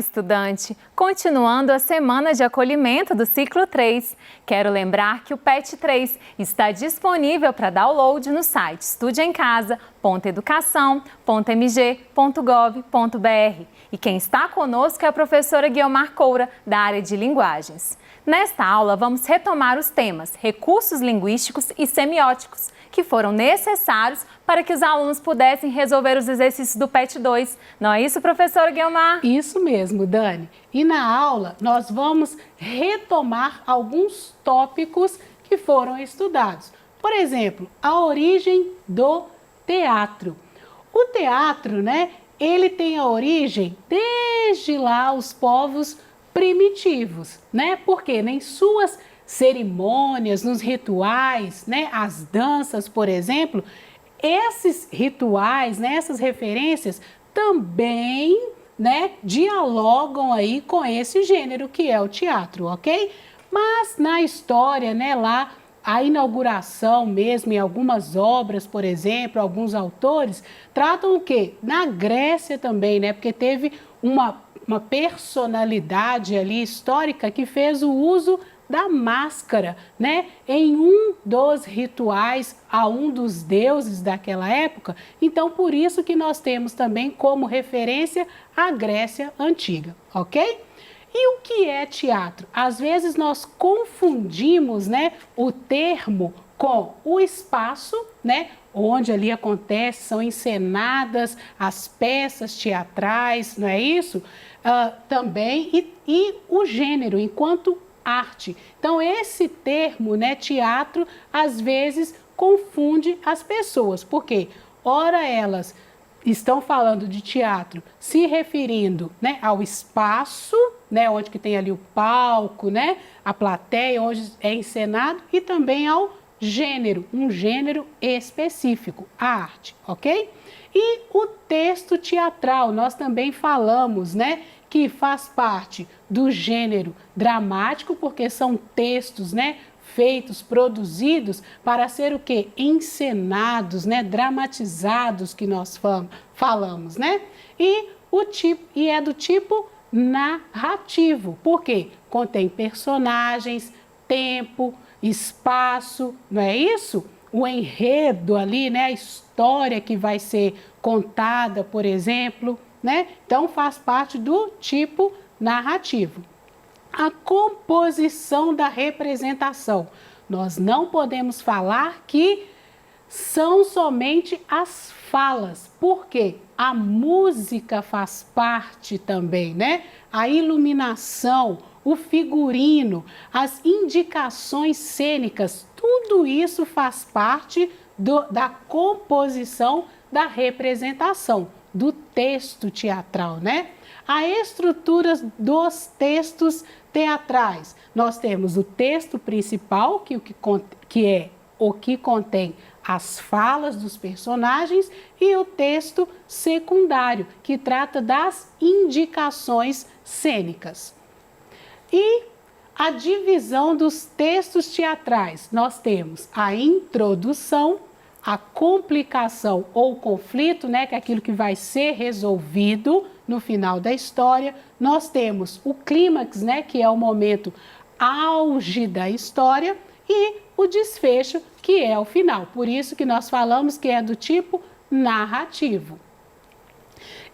estudante! Continuando a semana de acolhimento do ciclo 3, quero lembrar que o PET 3 está disponível para download no site estudeemcasa.educação.mg.gov.br. E quem está conosco é a professora Guiomar Coura, da área de linguagens. Nesta aula, vamos retomar os temas recursos linguísticos e semióticos, que foram necessários para que os alunos pudessem resolver os exercícios do PET 2. Não é isso, professora Guiomar? Isso mesmo, Dani. E na aula, nós vamos retomar alguns tópicos que foram estudados. Por exemplo, a origem do teatro. O teatro, né, ele tem a origem desde lá os povos primitivos, né? Porque em suas cerimônias, nos rituais, né, as danças, por exemplo, esses rituais, né, essas referências também, né, dialogam aí com esse gênero que é o teatro, ok? Mas na história, né, lá a inauguração mesmo em algumas obras, por exemplo, alguns autores tratam o quê? Na Grécia também, né, porque teve uma personalidade ali histórica que fez o uso da máscara, né, em um dos rituais a um dos deuses daquela época. Então, por isso que nós temos também como referência a Grécia Antiga, ok? E o que é teatro? Às vezes nós confundimos, né, o termo com o espaço, né, onde ali acontece, são encenadas as peças teatrais, não é isso? Também, e o gênero, enquanto arte. Então, esse termo, né, teatro, às vezes confunde as pessoas, porque ora elas estão falando de teatro se referindo, né, ao espaço, né, onde que tem ali o palco, né, a plateia, onde é encenado, e também ao gênero, um gênero específico, a arte, ok? E o texto teatral, nós também falamos, né, que faz parte do gênero dramático, porque são textos, né, feitos, produzidos para ser o quê? Encenados, né, dramatizados, que nós falamos, né? E é do tipo narrativo, porque contém personagens, tempo, espaço, não é isso? O enredo ali, né, a história que vai ser contada, por exemplo, né? Então faz parte do tipo narrativo. A composição da representação. Nós não podemos falar que são somente as falas, porque a música faz parte também, né? A iluminação, o figurino, as indicações cênicas, tudo isso faz parte da composição da representação, do texto teatral, né? A estrutura dos textos teatrais. Nós temos o texto principal, que é o que contém as falas dos personagens, e o texto secundário, que trata das indicações cênicas. E a divisão dos textos teatrais. Nós temos a introdução, a complicação ou conflito, né, que é aquilo que vai ser resolvido no final da história. Nós temos o clímax, né, que é o momento auge da história, e o desfecho, que é o final. Por isso que nós falamos que é do tipo narrativo.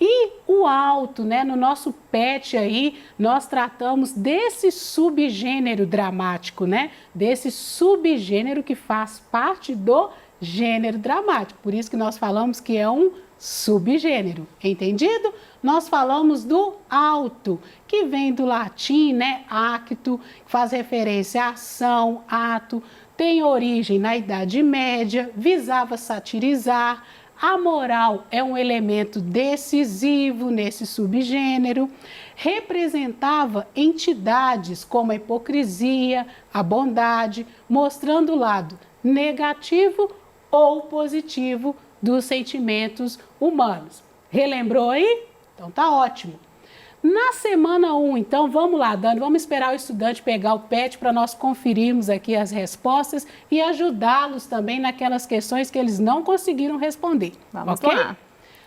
E o alto, né, no nosso PET aí, nós tratamos desse subgênero dramático, né, desse subgênero que faz parte do gênero dramático. Por isso que nós falamos que é um subgênero, entendido? Nós falamos do alto, que vem do latim, né, acto, faz referência à ação, ato, tem origem na Idade Média, visava satirizar. A moral é um elemento decisivo nesse subgênero, representava entidades como a hipocrisia, a bondade, mostrando o lado negativo ou positivo dos sentimentos humanos. Relembrou aí? Então tá ótimo. Na semana 1, então, vamos lá, Dani, vamos esperar o estudante pegar o PET para nós conferirmos aqui as respostas e ajudá-los também naquelas questões que eles não conseguiram responder. Vamos okay? lá.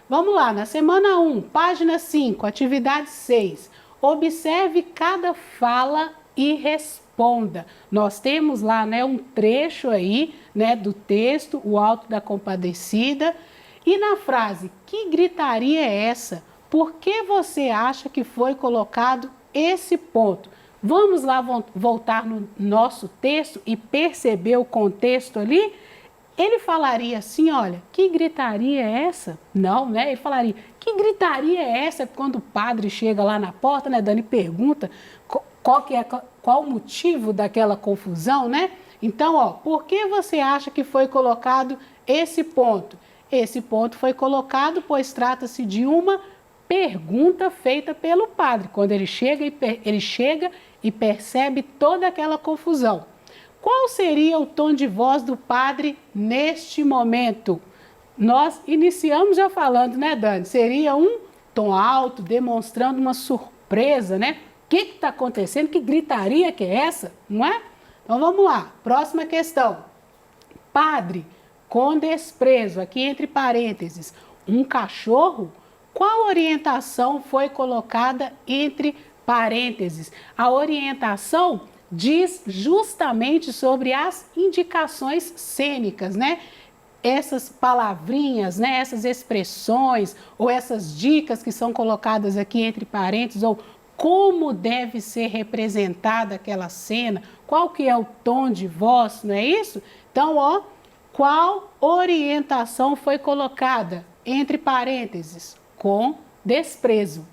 Vamos lá, na semana 1, página 5, atividade 6. Observe cada fala e responda. Nós temos lá, né, um trecho aí, né, do texto, o Alto da Compadecida. E na frase, que gritaria é essa? Por que você acha que foi colocado esse ponto? Vamos lá voltar no nosso texto e perceber o contexto ali? Ele falaria assim, olha, que gritaria é essa? Não, né? Ele falaria, que gritaria é essa? Quando o padre chega lá na porta, né, Dani, pergunta qual o motivo daquela confusão, né? Então, ó, por que você acha que foi colocado esse ponto? Esse ponto foi colocado pois trata-se de uma pergunta feita pelo padre, quando ele chega e percebe toda aquela confusão. Qual seria o tom de voz do padre neste momento? Nós iniciamos já falando, né, Dani? Seria um tom alto, demonstrando uma surpresa, né? O que está acontecendo? Que gritaria que é essa? Não é? Então vamos lá, próxima questão. Padre, com desprezo, aqui entre parênteses, um cachorro? Qual orientação foi colocada entre parênteses? A orientação diz justamente sobre as indicações cênicas, né? Essas palavrinhas, né? Essas expressões ou essas dicas que são colocadas aqui entre parênteses, ou como deve ser representada aquela cena, qual que é o tom de voz, não é isso? Então, ó, qual orientação foi colocada entre parênteses? Com desprezo.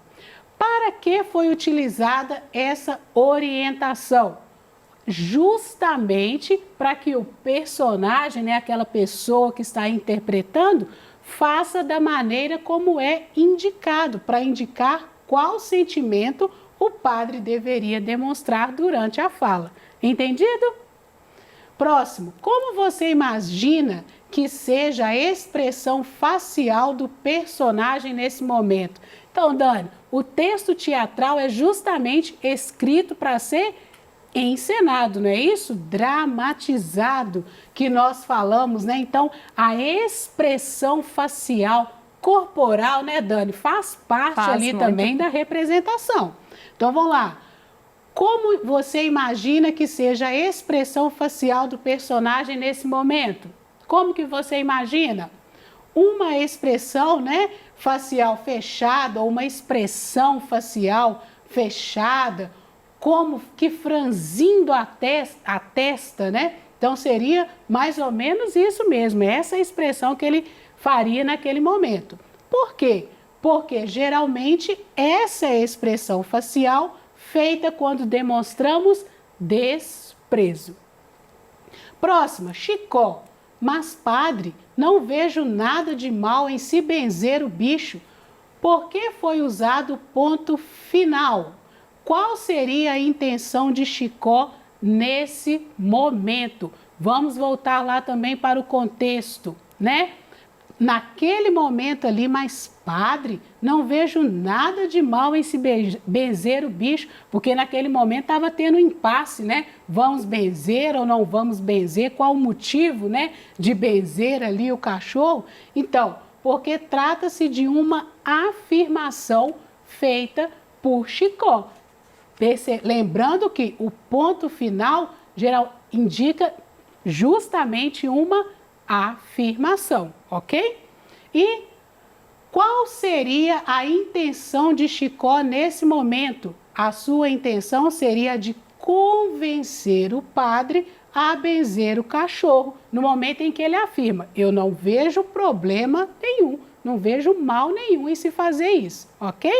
Para que foi utilizada essa orientação? Justamente para que o personagem, né, aquela pessoa que está interpretando, faça da maneira como é indicado, para indicar qual sentimento o padre deveria demonstrar durante a fala. Entendido? Próximo, como você imagina que seja a expressão facial do personagem nesse momento? Então, Dani, o texto teatral é justamente escrito para ser encenado, não é isso? Dramatizado, que nós falamos, né? Então, a expressão facial, corporal, né, Dani, faz parte ali muito também da representação. Então, vamos lá. Como você imagina que seja a expressão facial do personagem nesse momento? Como que você imagina? Uma expressão, né, facial fechada, ou uma expressão facial fechada, como que franzindo a testa, né? Então seria mais ou menos isso mesmo, essa expressão que ele faria naquele momento. Por quê? Porque geralmente essa é a expressão facial feita quando demonstramos desprezo. Próxima, Chicó. Mas, padre, não vejo nada de mal em se benzer o bicho. Por que foi usado o ponto final? Qual seria a intenção de Chicó nesse momento? Vamos voltar lá também para o contexto, né? Naquele momento ali, mas padre, não vejo nada de mal em se benzer o bicho, porque naquele momento estava tendo um impasse, né? Vamos benzer ou não vamos benzer? Qual o motivo, né, de benzer ali o cachorro? Então, porque trata-se de uma afirmação feita por Chicó. Lembrando que o ponto final geral indica justamente uma afirmação, ok? E qual seria a intenção de Chicó nesse momento? A sua intenção seria de convencer o padre a benzer o cachorro, no momento em que ele afirma, eu não vejo problema nenhum, não vejo mal nenhum em se fazer isso, ok?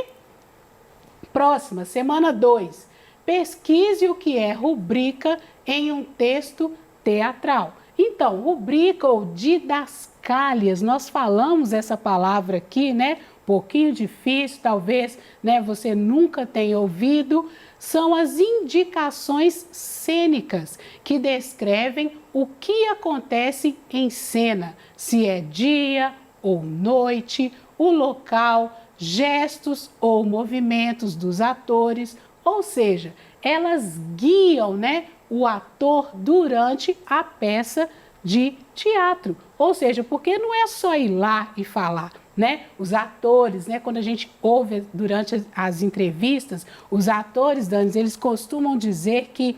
Próxima, semana 2. Pesquise o que é rubrica em um texto teatral. Então, rubrica ou didascálias, nós falamos essa palavra aqui, né? Um pouquinho difícil, talvez, né, você nunca tenha ouvido. São as indicações cênicas que descrevem o que acontece em cena, se é dia ou noite, o local, gestos ou movimentos dos atores, ou seja, elas guiam, né, o ator durante a peça de teatro. Ou seja, porque não é só ir lá e falar, né? Os atores, né? Quando a gente ouve durante as entrevistas, os atores, Dani, eles costumam dizer que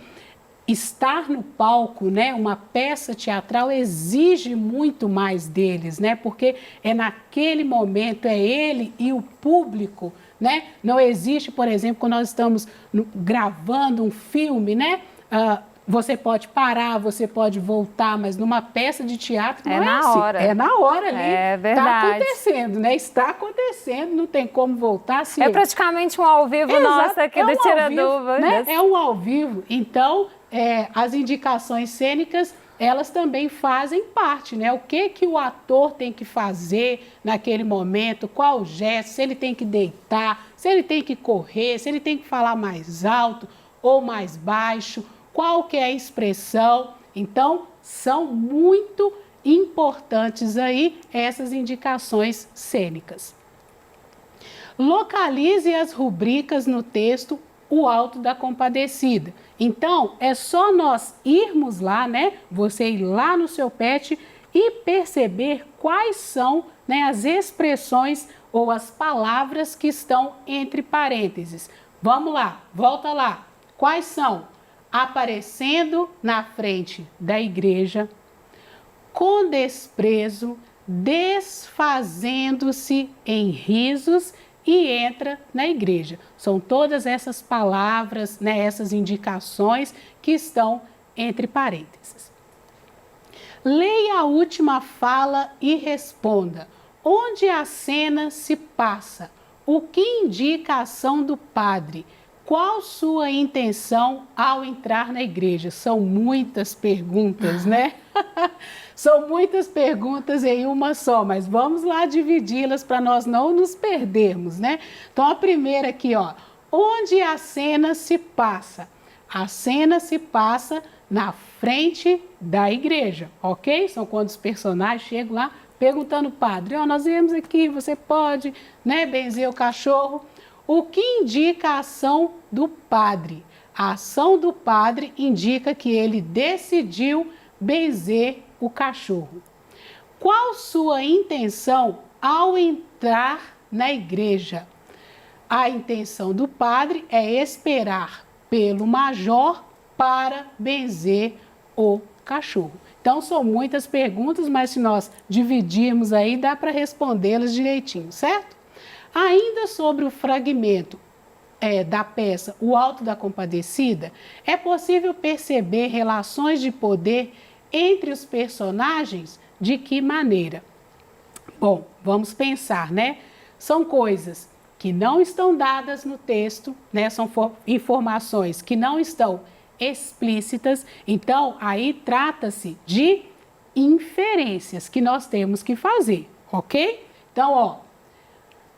estar no palco, né, uma peça teatral exige muito mais deles, né? Porque é naquele momento, é ele e o público, né? Não existe, por exemplo, quando nós estamos gravando um filme, né? Você pode parar, você pode voltar, mas numa peça de teatro não é na assim. hora. É na hora ali. É verdade. Está acontecendo, né? Está acontecendo, não tem como voltar. Se é praticamente um ao vivo. Exato, Nossa, aqui do Tira Dúvidas. Né? É um ao vivo. Então, as indicações cênicas, elas também fazem parte, né? O que o ator tem que fazer naquele momento, qual gesto, se ele tem que deitar, se ele tem que correr, se ele tem que falar mais alto ou mais baixo, qual que é a expressão. Então, são muito importantes aí essas indicações cênicas. Localize as rubricas no texto O Alto da Compadecida. Então, é só nós irmos lá, né? Você ir lá no seu PET e perceber quais são, né, as expressões ou as palavras que estão entre parênteses. Vamos lá, volta lá. Quais são? Aparecendo na frente da igreja, com desprezo, desfazendo-se em risos e entra na igreja. São todas essas palavras, né, essas indicações que estão entre parênteses. Leia a última fala e responda. Onde a cena se passa? O que indica a ação do padre? Qual sua intenção ao entrar na igreja? São muitas perguntas, né? São muitas perguntas em uma só, mas vamos lá dividi-las para nós não nos perdermos, né? Então, a primeira aqui, ó. Onde a cena se passa? A cena se passa na frente da igreja, ok? São quando os personagens chegam lá perguntando ao padre, ó, nós viemos aqui, você pode, né, benzer o cachorro? O que indica a ação do padre? A ação do padre indica que ele decidiu benzer o cachorro. Qual sua intenção ao entrar na igreja? A intenção do padre é esperar pelo major para benzer o cachorro. Então, são muitas perguntas, mas se nós dividirmos aí, dá para respondê-las direitinho, certo? Ainda sobre o fragmento da peça O Alto da Compadecida, é possível perceber relações de poder entre os personagens? De que maneira? Bom, vamos pensar, né? São coisas que não estão dadas no texto, né? São informações que não estão explícitas, então aí trata-se de inferências que nós temos que fazer, ok? Então, ó,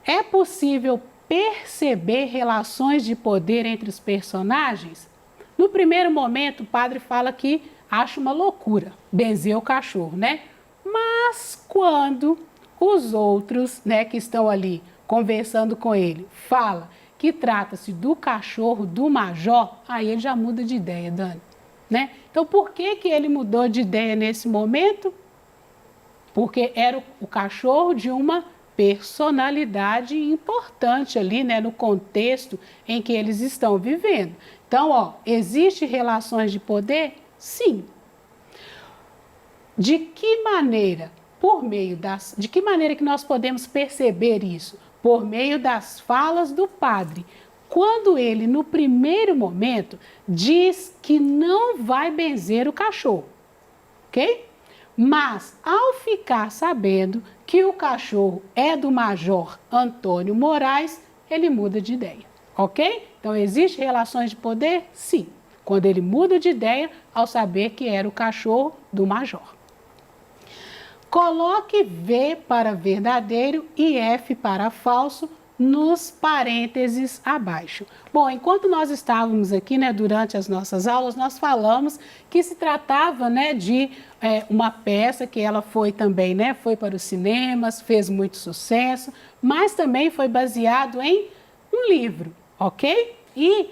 é possível perceber relações de poder entre os personagens? No primeiro momento, o padre fala que acha uma loucura benzer o cachorro, né? Mas quando os outros, né, que estão ali conversando com ele, fala que trata-se do cachorro do major, aí ele já muda de ideia, Dani, né? Então, por que ele mudou de ideia nesse momento? Porque era o cachorro de uma personalidade importante ali, né, no contexto em que eles estão vivendo. Então, ó, existe relações de poder? Sim. De que maneira? De que maneira que nós podemos perceber isso? Por meio das falas do padre. Quando ele, no primeiro momento, diz que não vai benzer o cachorro, ok? Mas, ao ficar sabendo que o cachorro é do Major Antônio Moraes, ele muda de ideia, ok? Então, existem relações de poder? Sim. Quando ele muda de ideia ao saber que era o cachorro do Major. Coloque V para verdadeiro e F para falso nos parênteses abaixo. Bom, enquanto nós estávamos aqui, né, durante as nossas aulas, nós falamos que se tratava, né, de uma peça que ela foi também, né, foi para os cinemas, fez muito sucesso, mas também foi baseado em um livro, ok? E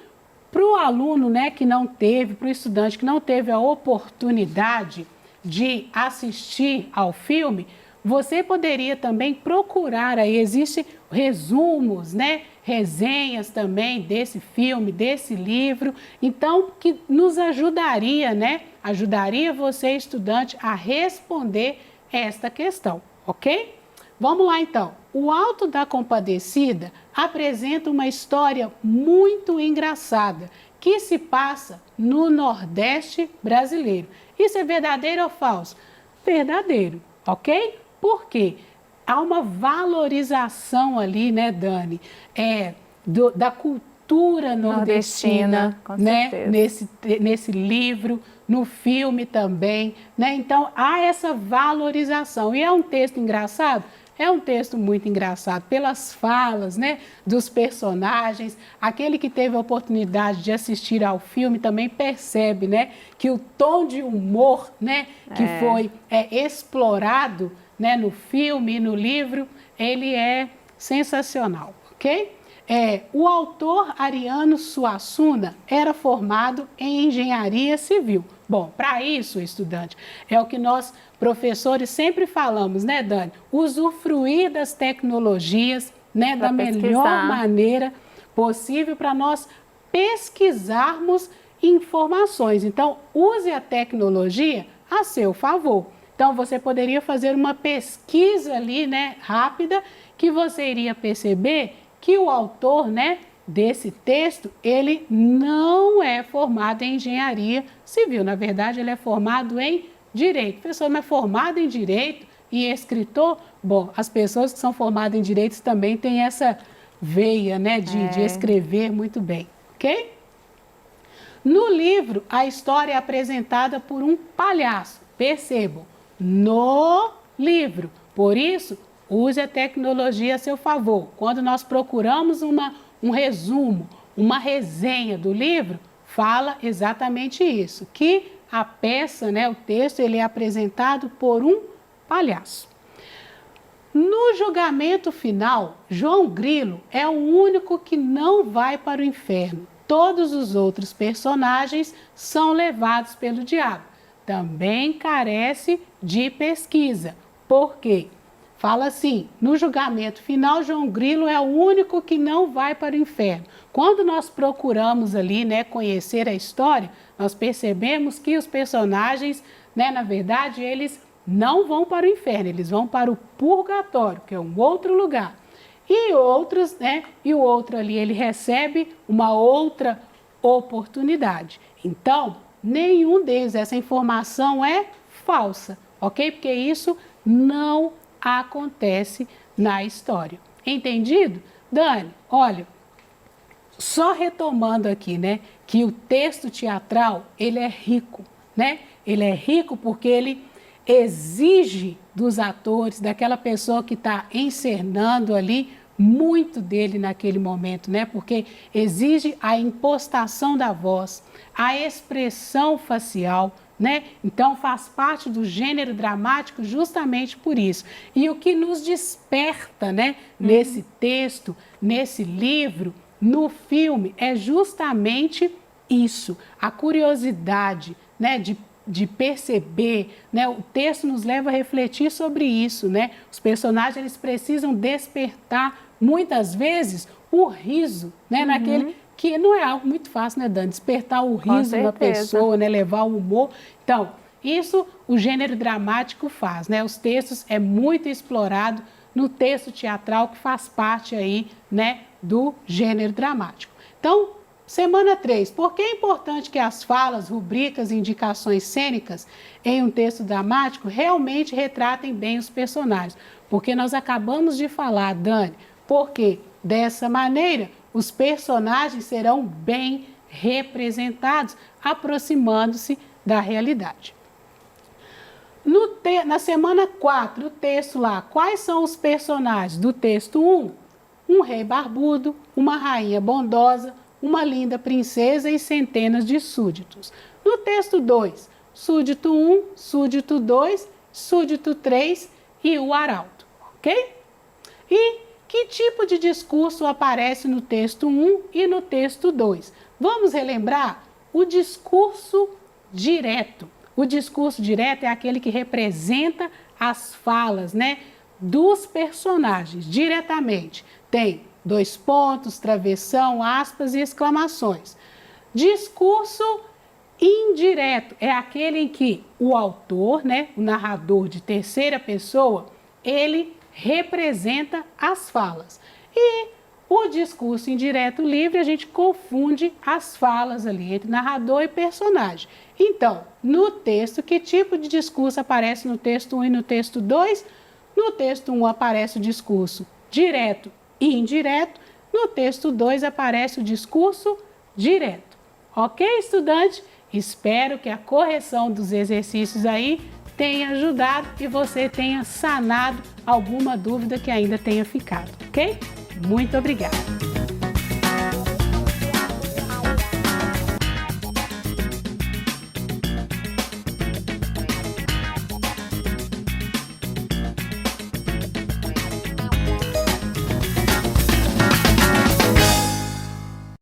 para o aluno, né, que não teve, para o estudante que não teve a oportunidade de assistir ao filme, você poderia também procurar, aí existem resumos, né? Resenhas também desse filme, desse livro, então que nos ajudaria, né? Ajudaria você, estudante, a responder esta questão, ok? Vamos lá então. O Alto da Compadecida apresenta uma história muito engraçada que se passa no Nordeste brasileiro. Isso é verdadeiro ou falso? Verdadeiro, ok? Por quê? Há uma valorização ali, né, Dani, da cultura nordestina, com né, certeza. nesse livro, no filme também, né? Então, há essa valorização. E é um texto engraçado? É um texto muito engraçado pelas falas, né, dos personagens. Aquele que teve a oportunidade de assistir ao filme também percebe, né, que o tom de humor, né, que foi explorado, né, no filme e no livro, ele é sensacional, ok? O autor Ariano Suassuna era formado em engenharia civil. Bom, para isso, estudante, é o que nós, professores, sempre falamos, né, Dani? Usufruir das tecnologias, né, da melhor maneira possível para nós pesquisarmos informações. Então, use a tecnologia a seu favor. Então, você poderia fazer uma pesquisa ali, né, rápida, que você iria perceber que o autor, né, desse texto, ele não é formado em engenharia civil. Na verdade, ele é formado em direito. Professor, mas é formado em direito e escritor? Bom, as pessoas que são formadas em direito também têm essa veia, né, de escrever muito bem, ok? No livro, a história é apresentada por um palhaço. Percebam, no livro. Por isso, use a tecnologia a seu favor. Quando nós procuramos um resumo, uma resenha do livro, fala exatamente isso, que a peça, né, o texto, ele é apresentado por um palhaço. No julgamento final, João Grilo é o único que não vai para o inferno. Todos os outros personagens são levados pelo diabo. Também carece de pesquisa. Por quê? Fala assim, no julgamento final, João Grilo é o único que não vai para o inferno. Quando nós procuramos ali, né, conhecer a história, nós percebemos que os personagens, né, na verdade, eles não vão para o inferno, eles vão para o purgatório, que é um outro lugar. E outros, né, e o outro ali, ele recebe uma outra oportunidade. Então, nenhum deles, essa informação é falsa, ok? Porque isso não acontece na história. Entendido? Dani, olha, só retomando aqui, né, que o texto teatral, ele é rico, né? Ele é rico porque ele exige dos atores, daquela pessoa que está encenando ali, muito dele naquele momento, né? Porque exige a impostação da voz, a expressão facial, né? Então faz parte do gênero dramático justamente por isso. E o que nos desperta, né, nesse texto, nesse livro, no filme, é justamente isso, a curiosidade, né, de perceber, né? O texto nos leva a refletir sobre isso, né? Os personagens, eles precisam despertar muitas vezes o riso, né? Naquele que não é algo muito fácil, né, Dani? Despertar o riso na pessoa, né? Levar o humor. Então, isso o gênero dramático faz, né? Os textos é muito explorado no texto teatral que faz parte aí, né, do gênero dramático. Então, semana 3, por que é importante que as falas, rubricas e indicações cênicas em um texto dramático realmente retratem bem os personagens? Porque nós acabamos de falar, Dani, porque dessa maneira os personagens serão bem representados, aproximando-se da realidade. Na semana 4, o texto lá, quais são os personagens do texto 1? Um rei barbudo, uma rainha bondosa, uma linda princesa e centenas de súditos. No texto 2, súdito 1, súdito 2, súdito 3 e o arauto, ok? E que tipo de discurso aparece no texto 1 e no texto 2? Vamos relembrar o discurso direto. O discurso direto é aquele que representa as falas, né, dos personagens diretamente. Tem 2 pontos, travessão, aspas e exclamações. Discurso indireto é aquele em que o autor, né, o narrador de terceira pessoa, ele representa as falas. E o discurso indireto livre, a gente confunde as falas ali entre narrador e personagem. Então, no texto, que tipo de discurso aparece no texto 1 e no texto 2? No texto 1 aparece o discurso direto e indireto, no texto 2 aparece o discurso direto. Ok, estudante? Espero que a correção dos exercícios aí tenha ajudado e você tenha sanado alguma dúvida que ainda tenha ficado, ok? Muito obrigada!